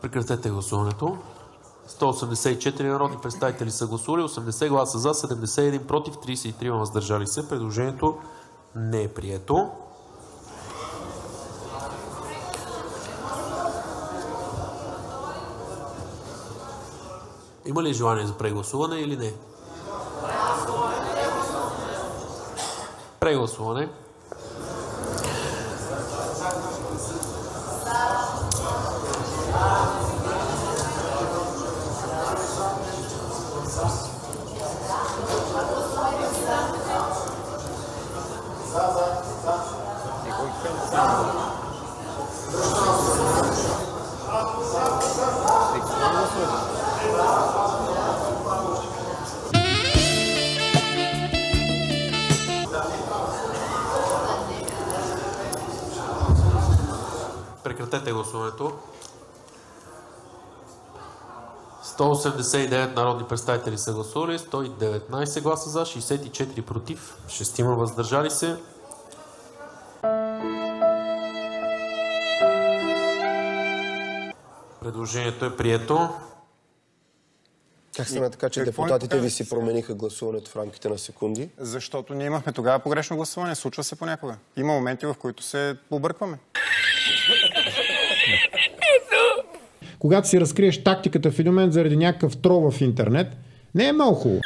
Прекратете гласуването. 184 народни представители са гласували, 80 гласа за, 71 против, 33 въздържали се. Предложението не е прието. Има ли желание за прегласуване или не? Прегласуване. Прекратете гласуването. 189 народни представители са гласували, 119 гласа за, 64 против, 6 въздържали се. Предложението е прието. Как стана така, че депутатите ви си промениха гласуването в рамките на секунди? Защото ние имахме тогава погрешно гласуване. Случва се понякога. Има моменти, в които се объркваме. Когато си разкриеш тактиката в един момент заради някакъв трол в интернет, не е много хубаво.